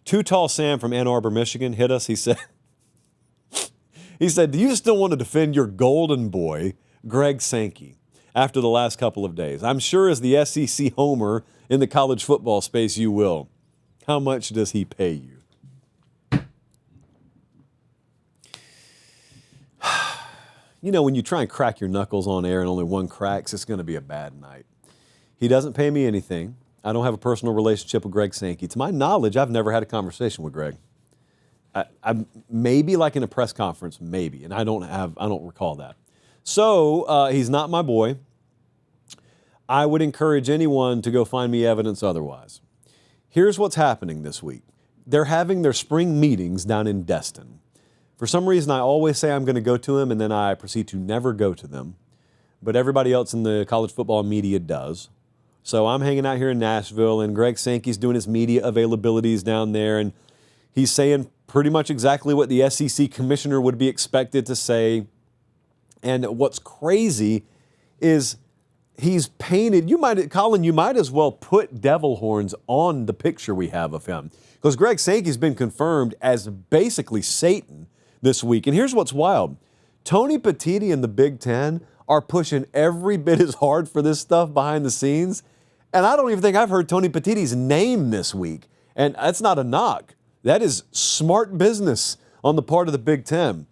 Too Tall Sam from Ann Arbor, Michigan hit us. He said, do you still want to defend your golden boy, Greg Sankey, after the last couple of days? I'm sure as the SEC homer in the college football space, you will. How much does he pay you? You know, when you try and crack your knuckles on air and only one cracks, it's going to be a bad night. He doesn't pay me anything. I don't have a personal relationship with Greg Sankey. To my knowledge, I've never had a conversation with Greg. I maybe like in a press conference, maybe, and I don't recall that. So he's not my boy. I would encourage anyone to go find me evidence otherwise. Here's what's happening this week. They're having their spring meetings down in Destin. For some reason, I always say I'm going to go to them, and then I proceed to never go to them. But everybody else in the college football media does. So I'm hanging out here in Nashville, and Greg Sankey's doing his media availabilities down there, and he's saying pretty much exactly what the SEC commissioner would be expected to say. And what's crazy is he's painted, Colin, you might as well put devil horns on the picture we have of him. Because Greg Sankey's been confirmed as basically Satan this week. And here's what's wild. Tony Pate and the Big Ten are pushing every bit as hard for this stuff behind the scenes. And I don't even think I've heard Tony Petitti's name this week. And that's not a knock. That is smart business on the part of the Big Ten.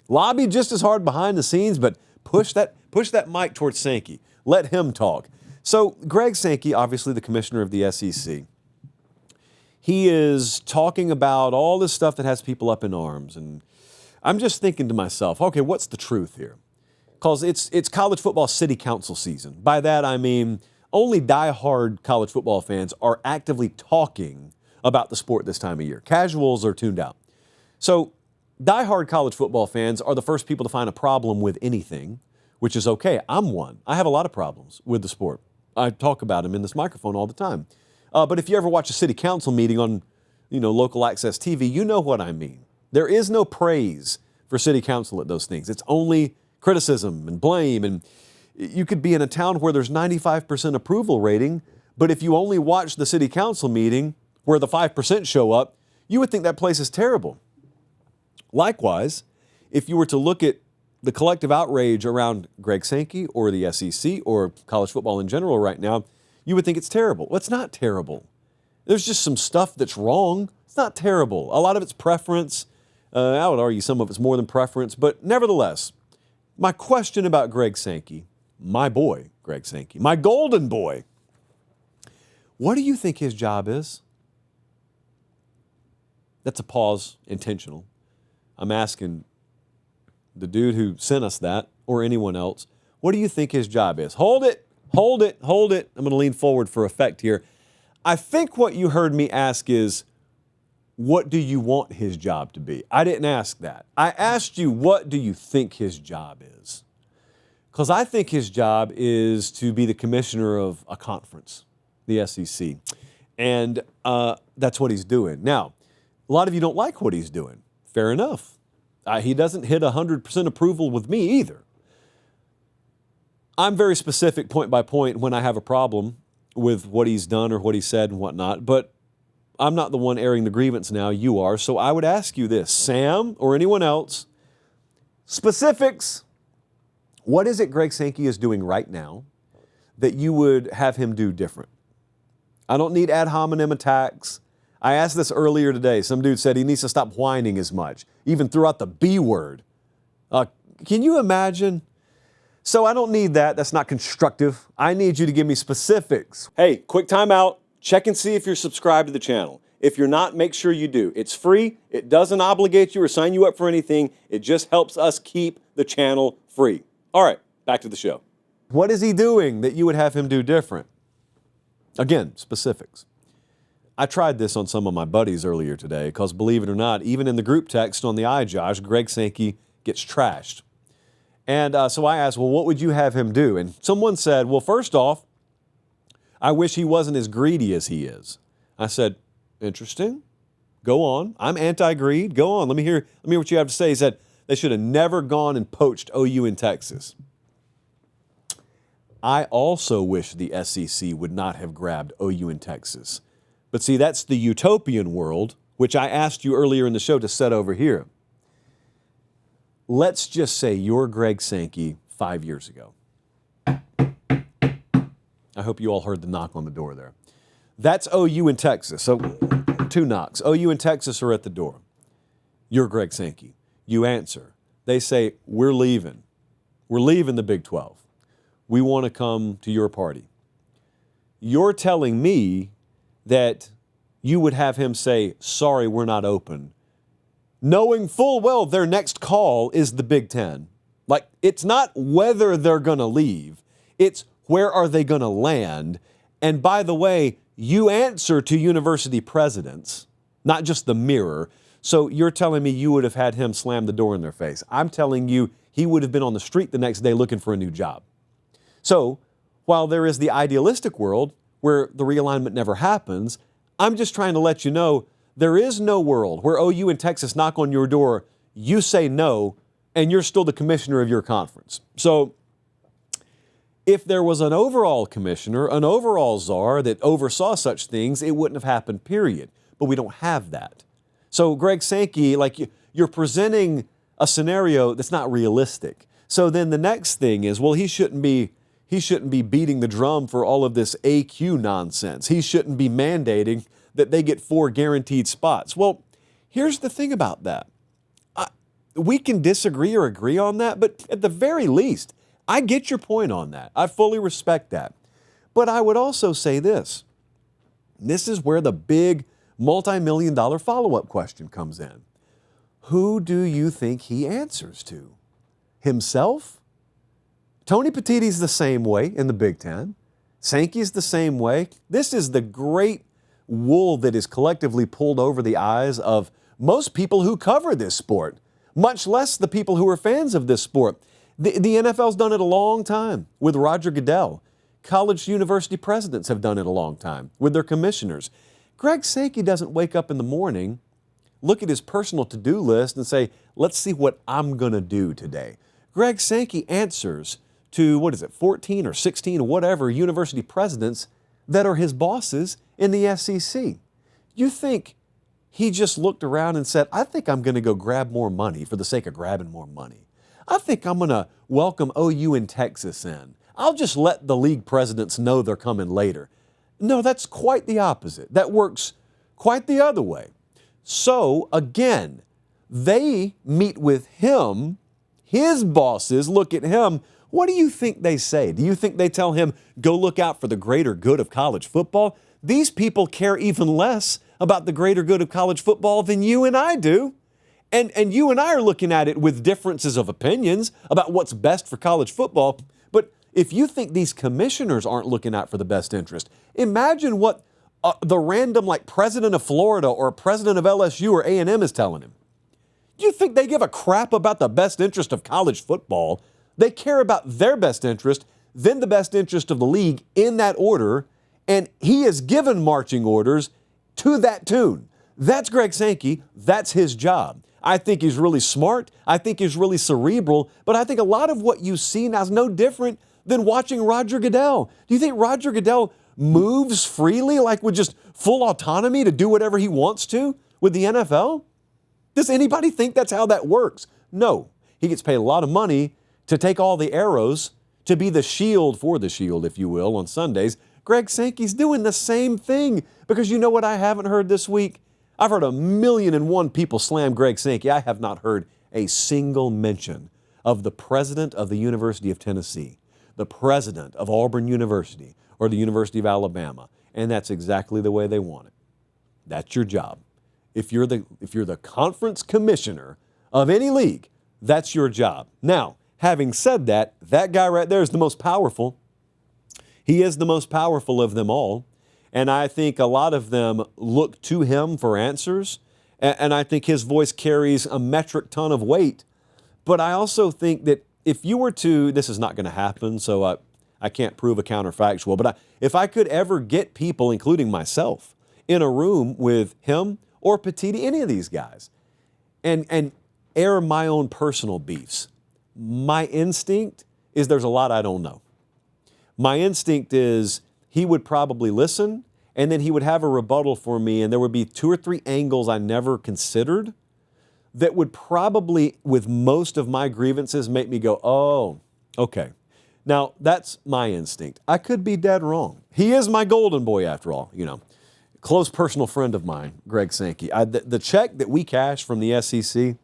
Lobby just as hard behind the scenes, but push that mic towards Sankey. Let him talk. So Greg Sankey, obviously the commissioner of the SEC, he is talking about all this stuff that has people up in arms. And I'm just thinking to myself, okay, what's the truth here? Because it's college football city council season. By that I mean only diehard college football fans are actively talking about the sport this time of year. Casuals are tuned out. So diehard college football fans are the first people to find a problem with anything, which is okay. I'm one. I have a lot of problems with the sport. I talk about them in this microphone all the time. But if you ever watch a city council meeting on, local access TV, you know what I mean. There is no praise for city council at those things. It's only criticism and blame. And you could be in a town where there's 95% approval rating, but if you only watch the city council meeting where the 5% show up, you would think that place is terrible. Likewise, if you were to look at the collective outrage around Greg Sankey or the SEC or college football in general right now, you would think it's terrible. Well, it's not terrible. There's just some stuff that's wrong. It's not terrible. A lot of it's preference. I would argue some of it's more than preference. But nevertheless, my question about Greg Sankey, my boy, Greg Sankey, my golden boy, what do you think his job is? That's a pause, intentional. I'm asking the dude who sent us that or anyone else, what do you think his job is? Hold it. I'm going to lean forward for effect here. I think what you heard me ask is, what do you want his job to be? I didn't ask that. I asked you, what do you think his job is? Because I think his job is to be the commissioner of a conference, the SEC. And that's what he's doing. Now, a lot of you don't like what he's doing. Fair enough. He doesn't hit 100% approval with me either. I'm very specific point by point when I have a problem with what he's done or what he said and whatnot, but I'm not the one airing the grievance now, you are. So I would ask you this, Sam or anyone else, specifics. What is it Greg Sankey is doing right now that you would have him do different? I don't need ad hominem attacks. I asked this earlier today. Some dude said he needs to stop whining as much, even threw out the B word. Can you imagine? So I don't need that. That's not constructive. I need you to give me specifics. Hey, quick time out. Check and see if you're subscribed to the channel. If you're not, make sure you do. It's free. It doesn't obligate you or sign you up for anything. It just helps us keep the channel free. All right, back to the show. What is he doing that you would have him do different? Again, specifics. I tried this on some of my buddies earlier today because, believe it or not, even in the group text on the iJosh, Greg Sankey gets trashed. And so I asked, well, what would you have him do? And someone said, well, first off, I wish he wasn't as greedy as he is. I said, interesting. Go on. I'm anti-greed. Go on. Let me hear what you have to say. He said, they should have never gone and poached OU in Texas. I also wish the SEC would not have grabbed OU in Texas. But see, that's the utopian world which I asked you earlier in the show to set over here. Let's just say you're Greg Sankey 5 years ago. I hope you all heard the knock on the door there. That's OU in Texas. So 2 knocks. OU and Texas are at the door. You're Greg Sankey. You answer. They say, we're leaving. We're leaving the Big 12. We want to come to your party. You're telling me that you would have him say, sorry, we're not open, knowing full well their next call is the Big Ten. Like, it's not whether they're going to leave. It's where are they going to land? And by the way, you answer to university presidents, not just the Mirror. So you're telling me you would have had him slam the door in their face. I'm telling you he would have been on the street the next day looking for a new job. So while there is the idealistic world where the realignment never happens, I'm just trying to let you know there is no world where OU and Texas knock on your door, you say no, and you're still the commissioner of your conference. So if there was an overall commissioner, an overall czar that oversaw such things, it wouldn't have happened, period. But we don't have that. So Greg Sankey, like you're presenting a scenario that's not realistic. So then the next thing is, well, he shouldn't be beating the drum for all of this AQ nonsense. He shouldn't be mandating that they get 4 guaranteed spots. Well, here's the thing about that. We can disagree or agree on that, but at the very least, I get your point on that. I fully respect that. But I would also say this. This is where the big multi-million-dollar follow-up question comes in. Who do you think he answers to? Himself? Tony Petitti's the same way in the Big Ten. Sankey's the same way. This is the great wool that is collectively pulled over the eyes of most people who cover this sport, much less the people who are fans of this sport. The NFL's done it a long time with Roger Goodell. College university presidents have done it a long time with their commissioners. Greg Sankey doesn't wake up in the morning, look at his personal to-do list and say, let's see what I'm going to do today. Greg Sankey answers to, 14 or 16 or whatever university presidents that are his bosses in the SEC. You think he just looked around and said, I think I'm going to go grab more money for the sake of grabbing more money. I think I'm going to welcome OU and Texas in. I'll just let the league presidents know they're coming later. No, that's quite the opposite. That works quite the other way. So, again, they meet with him, his bosses look at him. What do you think they say? Do you think they tell him, go look out for the greater good of college football? These people care even less about the greater good of college football than you and I do. And you and I are looking at it with differences of opinions about what's best for college football. But if you think these commissioners aren't looking out for the best interest, imagine what the random president of Florida or president of LSU or A&M is telling him. You think they give a crap about the best interest of college football? They care about their best interest, then the best interest of the league in that order, and he is given marching orders to that tune. That's Greg Sankey. That's his job. I think he's really smart. I think he's really cerebral. But I think a lot of what you see now is no different than watching Roger Goodell. Do you think Roger Goodell moves freely, with just full autonomy to do whatever he wants to with the NFL? Does anybody think that's how that works? No. He gets paid a lot of money to take all the arrows, to be the shield for the shield, if you will, on Sundays. Greg Sankey's doing the same thing. Because you know what I haven't heard this week? I've heard 1,000,001 people slam Greg Sankey. I have not heard a single mention of the president of the University of Tennessee, the president of Auburn University, or the University of Alabama. And that's exactly the way they want it. That's your job. If you're the conference commissioner of any league, that's your job. Now, having said that, that guy right there is the most powerful. He is the most powerful of them all. And I think a lot of them look to him for answers. And I think his voice carries a metric ton of weight. But I also think that if you were to, this is not going to happen, so I can't prove a counterfactual, but if I could ever get people, including myself, in a room with him or Petitti, any of these guys, and air my own personal beefs, my instinct is there's a lot I don't know. My instinct is he would probably listen and then he would have a rebuttal for me, and there would be 2 or 3 angles I never considered that would probably, with most of my grievances, make me go, oh, okay. Now, that's my instinct. I could be dead wrong. He is my golden boy, after all, Close personal friend of mine, Greg Sankey. The check that we cashed from the SEC,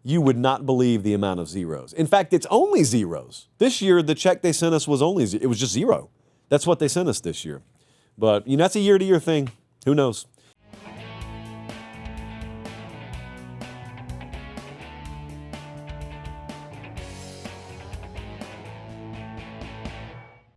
you would not believe the amount of zeros. In fact, it's only zeros. This year, the check they sent us was it was just 0. That's what they sent us this year. But, that's a year-to-year thing. Who knows?